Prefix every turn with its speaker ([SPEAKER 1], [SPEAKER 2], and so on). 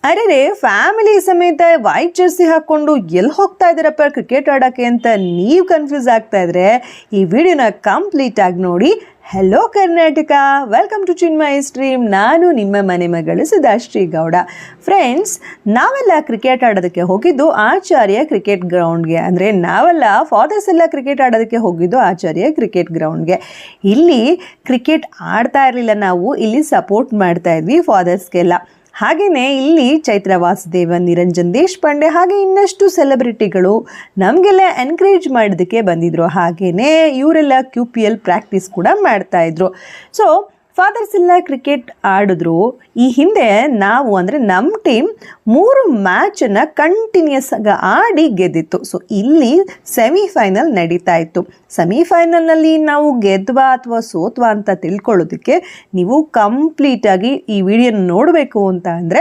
[SPEAKER 1] ಅರೆ ಫ್ಯಾಮಿಲಿ ಸಮೇತ white Jersey ಹಾಕ್ಕೊಂಡು ಎಲ್ಲಿ ಹೋಗ್ತಾ ಇದ್ದೀರಪ್ಪ ಕ್ರಿಕೆಟ್ ಆಡೋಕ್ಕೆ ಅಂತ ನೀವು ಕನ್ಫ್ಯೂಸ್ ಆಗ್ತಾ ಇದ್ರೆ ಈ ವಿಡಿಯೋನ ಕಂಪ್ಲೀಟ್ ಆಗಿ ನೋಡಿ. Hello Karnataka, welcome to Chinmaya stream. ನಾನು ನಿಮ್ಮ ಮನೆ ಮಗಳು ಸುಧಾಶ್ರೀ ಗೌಡ. ಫ್ರೆಂಡ್ಸ್, ನಾವೆಲ್ಲ ಕ್ರಿಕೆಟ್ ಆಡೋದಕ್ಕೆ ಹೋಗಿದ್ದು ಆಚಾರ್ಯ ಕ್ರಿಕೆಟ್ ಗ್ರೌಂಡ್ಗೆ. ಅಂದರೆ ನಾವೆಲ್ಲ ಫಾದರ್ಸ್ ಎಲ್ಲ ಕ್ರಿಕೆಟ್ ಆಡೋದಕ್ಕೆ ಹೋಗಿದ್ದು ಆಚಾರ್ಯ ಕ್ರಿಕೆಟ್ ಗ್ರೌಂಡ್ಗೆ. ಇಲ್ಲಿ ಕ್ರಿಕೆಟ್ ಆಡ್ತಾ ಇರಲಿಲ್ಲ, ನಾವು ಇಲ್ಲಿ ಸಪೋರ್ಟ್ ಮಾಡ್ತಾ ಇದ್ವಿ ಫಾದರ್ಸ್ಗೆಲ್ಲ. ಹಾಗೆಯೇ ಇಲ್ಲಿ ಚೈತ್ರ ವಾಸುದೇವನ್, ನಿರಂಜನ್ ದೇಶಪಾಂಡೆ ಹಾಗೆ ಇನ್ನಷ್ಟು ಸೆಲೆಬ್ರಿಟಿಗಳು ನಮಗೆಲ್ಲ ಎನ್ಕರೇಜ್ ಮಾಡೋದಕ್ಕೆ ಬಂದಿದ್ರು. ಹಾಗೆಯೇ ಇವರೆಲ್ಲ QPL ಪ್ರಾಕ್ಟೀಸ್ ಕೂಡ ಮಾಡ್ತಾಯಿದ್ರು. ಸೊ ಫಾದರ್ಸ್ ಎಲ್ಲ ಕ್ರಿಕೆಟ್ ಆಡಿದ್ರು. ಈ ಹಿಂದೆ ನಾವು ಅಂದರೆ ನಮ್ಮ ಟೀಮ್ 3 ಮ್ಯಾಚನ್ನು ಕಂಟಿನ್ಯೂಸ್ ಆಗಿ ಆಡಿ ಗೆದ್ದಿತ್ತು. ಸೊ ಇಲ್ಲಿ ಸೆಮಿಫೈನಲ್ ನಡೀತಾ ಇತ್ತು. ಸೆಮಿಫೈನಲ್ನಲ್ಲಿ ನಾವು ಗೆದ್ವಾ ಅಥವಾ ಸೋತ್ವಾ ಅಂತ ತಿಳ್ಕೊಳ್ಳೋದಕ್ಕೆ ನೀವು ಕಂಪ್ಲೀಟಾಗಿ ಈ ವಿಡಿಯೋನ ನೋಡಬೇಕು ಅಂತ ಅಂದರೆ